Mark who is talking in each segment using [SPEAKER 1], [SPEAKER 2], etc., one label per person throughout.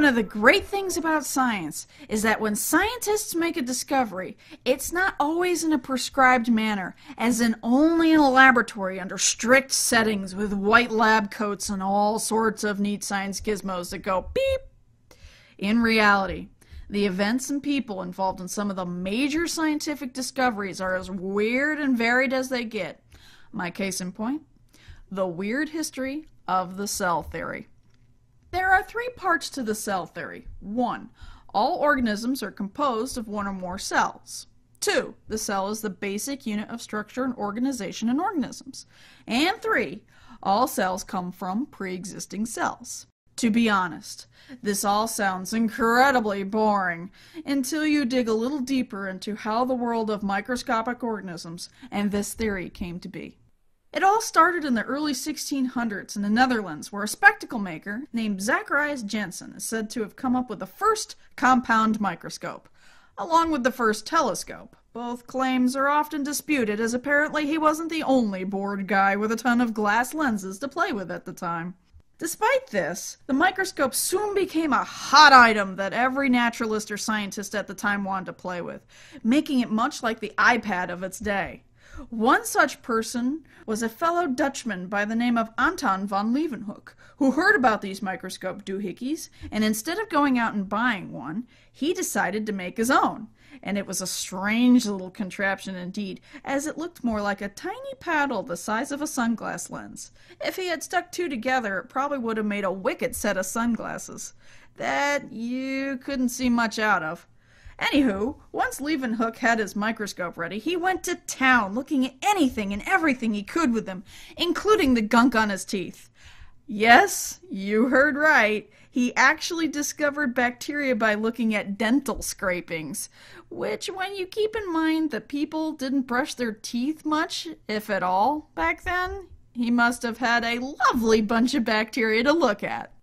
[SPEAKER 1] One of the great things about science is that when scientists make a discovery, it's not always in a prescribed manner, as in only in a laboratory under strict settings with white lab coats and all sorts of neat science gizmos that go beep. In reality, the events and people involved in some of the major scientific discoveries are as weird and varied as they get. My case in point, the weird history of the cell theory. There are 3 parts to the cell theory. 1. All organisms are composed of 1 or more cells. 2. The cell is the basic unit of structure and organization in organisms. And 3. All cells come from pre-existing cells. To be honest, this all sounds incredibly boring until you dig a little deeper into how the world of microscopic organisms and this theory came to be. It all started in the early 1600s in the Netherlands, where a spectacle maker named Zacharias Janssen is said to have come up with the first compound microscope, along with the first telescope. Both claims are often disputed, as apparently he wasn't the only bored guy with a ton of glass lenses to play with at the time. Despite this, the microscope soon became a hot item that every naturalist or scientist at the time wanted to play with, making it much like the iPad of its day. One such person was a fellow Dutchman by the name of Anton van Leeuwenhoek, who heard about these microscope doohickeys, and instead of going out and buying one, he decided to make his own. And it was a strange little contraption indeed, as it looked more like a tiny paddle the size of a sunglass lens. If he had stuck 2 together, it probably would have made a wicked set of sunglasses that you couldn't see much out of. Anywho, once Leeuwenhoek had his microscope ready, he went to town looking at anything and everything he could with them, including the gunk on his teeth. Yes, you heard right. He actually discovered bacteria by looking at dental scrapings, which, when you keep in mind that people didn't brush their teeth much, if at all, back then, he must have had a lovely bunch of bacteria to look at.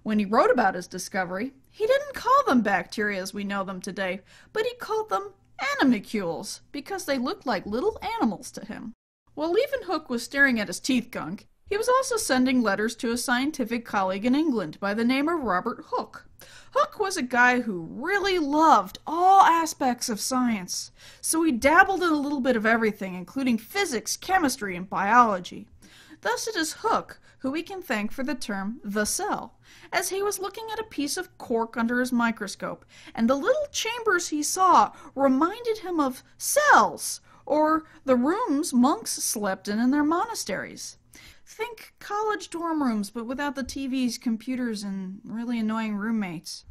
[SPEAKER 1] When he wrote about his discovery, he didn't call them bacteria as we know them today, but he called them animalcules, because they looked like little animals to him. While Leeuwenhoek was staring at his teeth gunk, he was also sending letters to a scientific colleague in England by the name of Robert Hooke. Hooke was a guy who really loved all aspects of science, so he dabbled in a little bit of everything, including physics, chemistry, and biology. Thus it is Hooke who we can thank for the term the cell, as he was looking at a piece of cork under his microscope, and the little chambers he saw reminded him of cells, or the rooms monks slept in their monasteries. Think college dorm rooms, but without the TVs, computers, and really annoying roommates.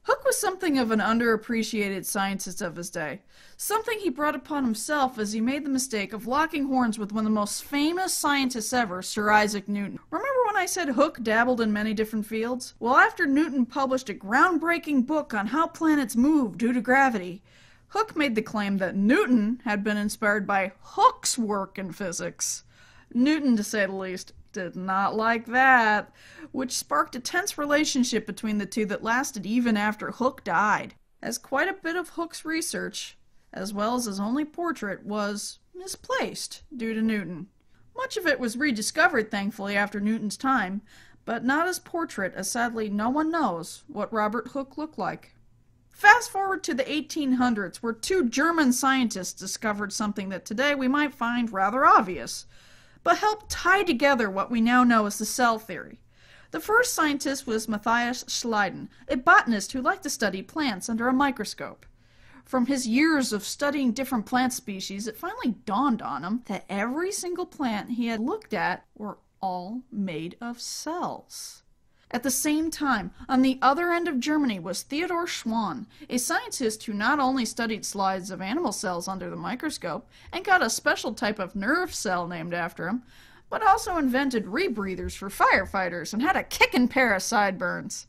[SPEAKER 1] Hooke was something of an underappreciated scientist of his day, something he brought upon himself as he made the mistake of locking horns with one of the most famous scientists ever, Sir Isaac Newton. Remember when I said Hooke dabbled in many different fields? Well, after Newton published a groundbreaking book on how planets move due to gravity, Hooke made the claim that Newton had been inspired by Hooke's work in physics. Newton, to say the least, did not like that, which sparked a tense relationship between the two that lasted even after Hooke died, as quite a bit of Hooke's research, as well as his only portrait, was misplaced due to Newton. Much of it was rediscovered, thankfully, after Newton's time, but not his portrait, as sadly no one knows what Robert Hooke looked like. Fast forward to the 1800s, where 2 German scientists discovered something that today we might find rather obvious, but helped tie together what we now know as the cell theory. The first scientist was Matthias Schleiden, a botanist who liked to study plants under a microscope. From his years of studying different plant species, it finally dawned on him that every single plant he had looked at were all made of cells. At the same time, on the other end of Germany was Theodor Schwann, a scientist who not only studied slides of animal cells under the microscope and got a special type of nerve cell named after him, but also invented rebreathers for firefighters and had a kickin' pair of sideburns.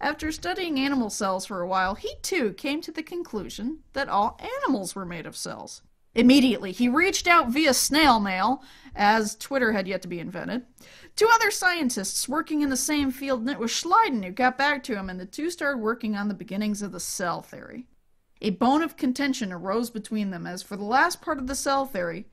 [SPEAKER 1] After studying animal cells for a while, he too came to the conclusion that all animals were made of cells. Immediately, he reached out via snail mail, as Twitter had yet to be invented, to other scientists working in the same field, and it was Schleiden who got back to him, and the two started working on the beginnings of the cell theory. A bone of contention arose between them, as for the last part of the cell theory,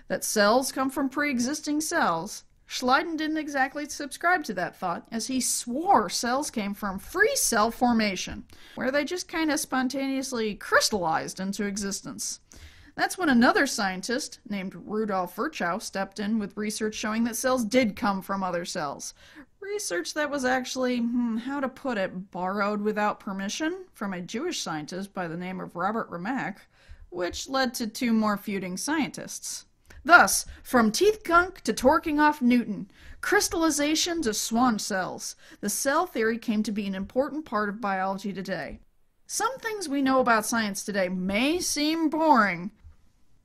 [SPEAKER 1] that cells come from pre-existing cells, Schleiden didn't exactly subscribe to that thought, as he swore cells came from free cell formation, where they just kind of spontaneously crystallized into existence. That's when another scientist, named Rudolf Virchow, stepped in with research showing that cells did come from other cells. Research that was actually, how to put it, borrowed without permission from a Jewish scientist by the name of Robert Remak, which led to two more feuding scientists. Thus, from teeth gunk to torquing off Newton, crystallization to Schwann cells, the cell theory came to be an important part of biology today. Some things we know about science today may seem boring,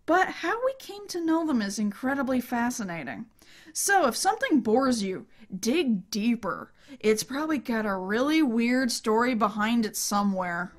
[SPEAKER 1] but how we came to know them is incredibly fascinating. So if something bores you, dig deeper. It's probably got a really weird story behind it somewhere.